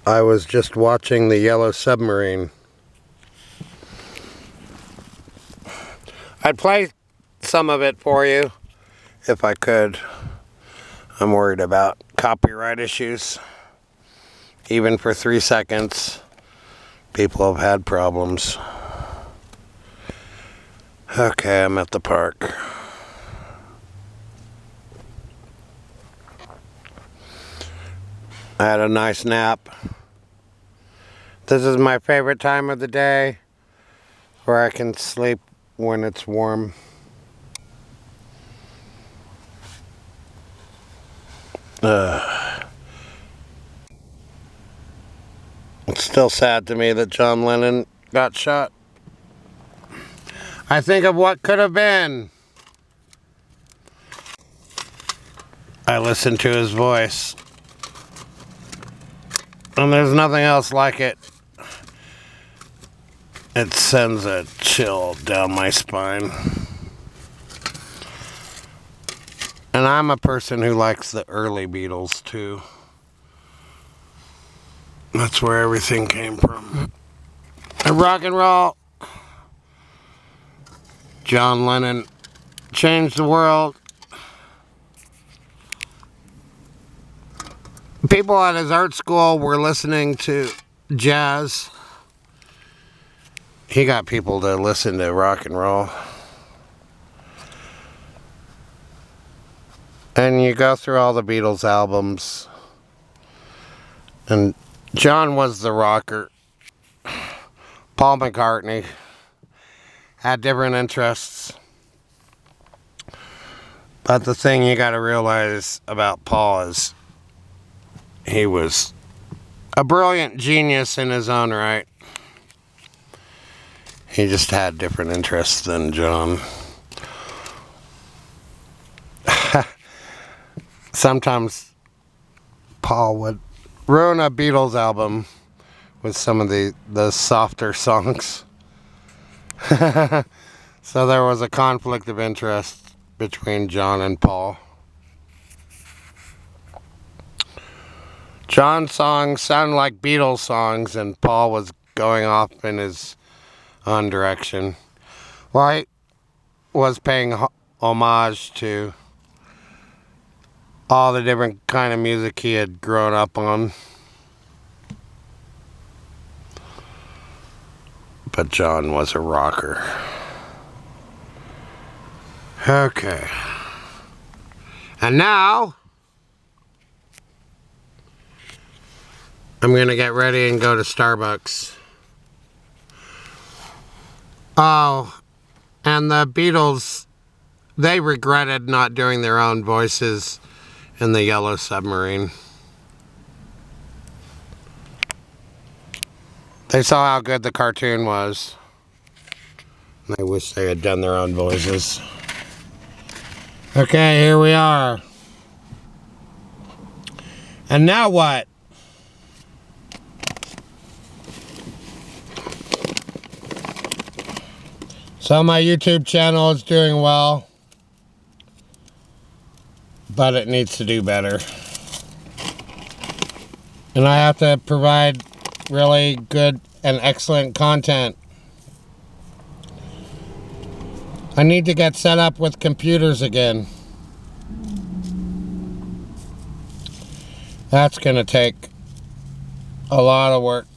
I was just watching the Yellow Submarine. I'd play some of it for you if I could. I'm worried about copyright issues. Even for 3 seconds, people have had problems. Okay, I'm at the park. I had a nice nap. This is my favorite time of the day where I can sleep when it's warm. It's still sad to me that John Lennon got shot. I think of what could have been. I listen to his voice, and there's nothing else like it. It sends a chill down my spine. And I'm a person who likes the early Beatles too. That's where everything came from. And rock and roll. John Lennon changed the world. People at his art school were listening to jazz. He got people to listen to rock and roll. And you go through all the Beatles albums, and John was the rocker. Paul McCartney had different interests. But the thing you got to realize about Paul is he was a brilliant genius in his own right. He just had different interests than John. Sometimes Paul would ruin a Beatles album with some of the softer songs. So there was a conflict of interest between John and Paul. John's songs sounded like Beatles songs, and Paul was going off in his own direction. Well, he was paying homage to all the different kind of music he had grown up on. But John was a rocker. Okay. And now I'm going to get ready and go to Starbucks. Oh, and the Beatles, they regretted not doing their own voices in the Yellow Submarine. They saw how good the cartoon was. They wish they had done their own voices. Okay, here we are. And now what? So my YouTube channel is doing well, but it needs to do better. And I have to provide really good and excellent content. I need to get set up with computers again. That's gonna take a lot of work.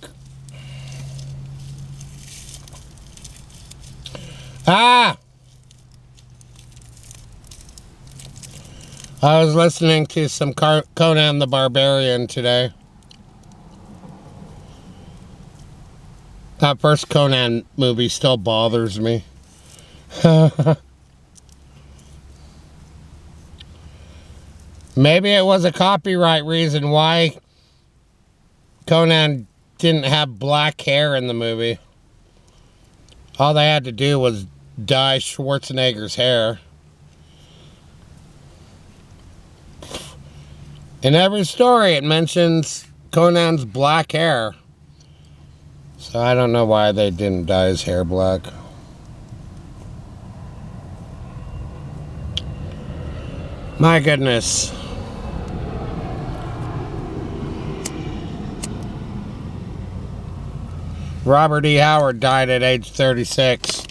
I was listening to some Conan the Barbarian today. That first Conan movie still bothers me. Maybe it was a copyright reason why Conan didn't have black hair in the movie. All they had to do was dye Schwarzenegger's hair. In every story it mentions Conan's black hair. So I don't know why they didn't dye his hair black. My goodness. Robert E. Howard died at age 36.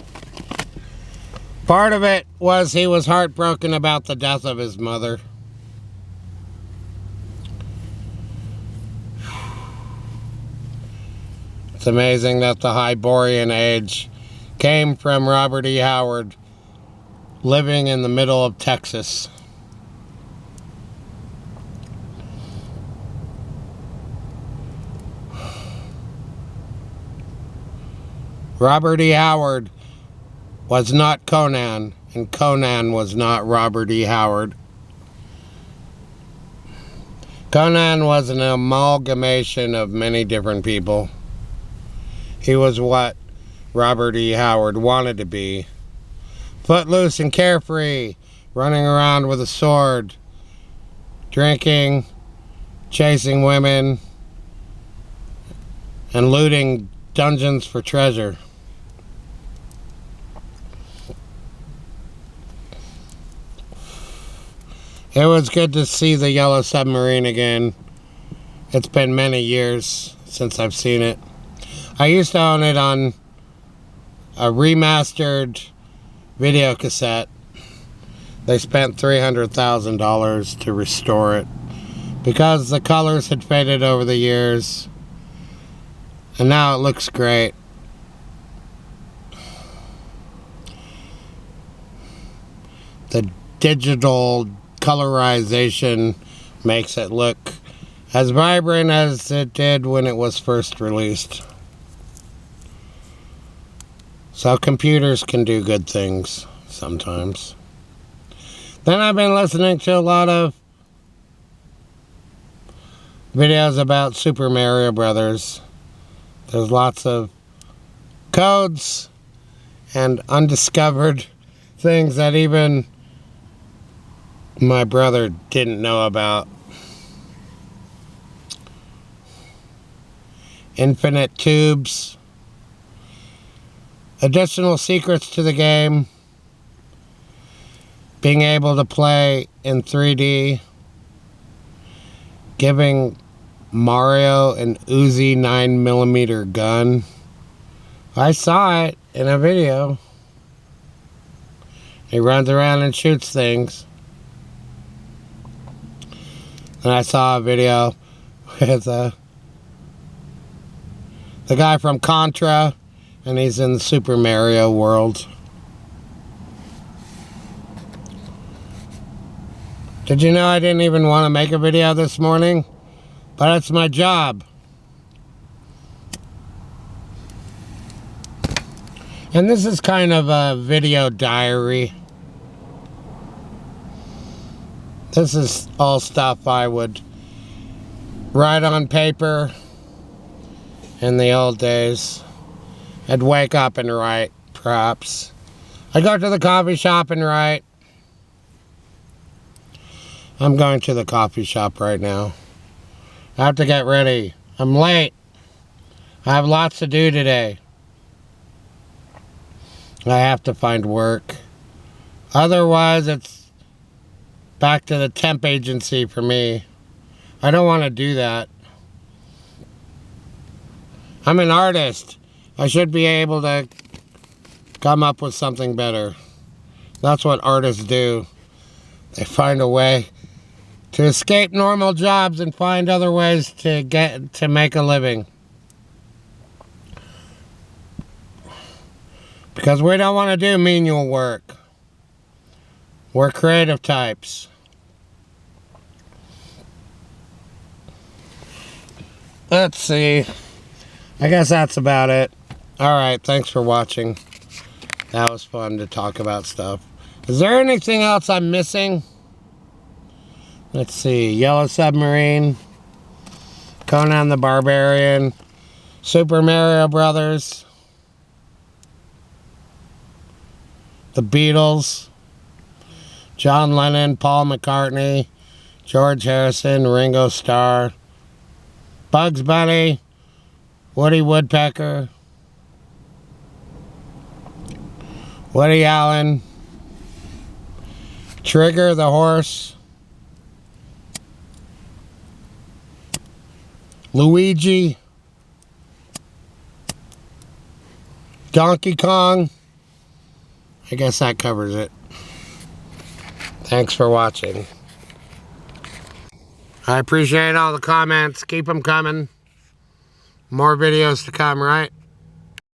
Part of it was he was heartbroken about the death of his mother. It's amazing that the Hyborian age came from Robert E. Howard living in the middle of Texas. Robert E. Howard was not Conan, and Conan was not Robert E. Howard. Conan was an amalgamation of many different people. He was what Robert E. Howard wanted to be. Footloose and carefree, running around with a sword, drinking, chasing women, and looting dungeons for treasure. It was good to see the Yellow Submarine again. It's been many years since I've seen it. I used to own it on a remastered video cassette. They spent $300,000 to restore it because the colors had faded over the years, and now it looks great. The digital colorization makes it look as vibrant as it did when it was first released. So computers can do good things sometimes. Then I've been listening to a lot of videos about Super Mario Brothers. There's lots of codes and undiscovered things that even my brother didn't know about. Infinite tubes. Additional secrets to the game. Being able to play in 3D. Giving Mario an Uzi 9mm gun. I saw it in a video. He runs around and shoots things. And I saw a video with the guy from Contra, and he's in the Super Mario world. Did you know I didn't even want to make a video this morning? But it's my job. And this is kind of a video diary. This is all stuff I would write on paper in the old days. I'd wake up and write, perhaps. I'd go to the coffee shop and write. I'm going to the coffee shop right now. I have to get ready. I'm late. I have lots to do today. I have to find work. Otherwise, it's back to the temp agency for me. I don't want to do that. I'm an artist. I should be able to come up with something better. That's what artists do. They find a way to escape normal jobs and find other ways to make a living. Because we don't want to do menial work. We're creative types. Let's see. I guess that's about it. Alright, thanks for watching. That was fun to talk about stuff. Is there anything else I'm missing? Let's see. Yellow Submarine. Conan the Barbarian. Super Mario Brothers. The Beatles. John Lennon, Paul McCartney, George Harrison, Ringo Starr, Bugs Bunny, Woody Woodpecker, Woody Allen, Trigger the horse, Luigi, Donkey Kong. I guess that covers it. Thanks for watching. I appreciate all the comments. Keep them coming. More videos to come, right?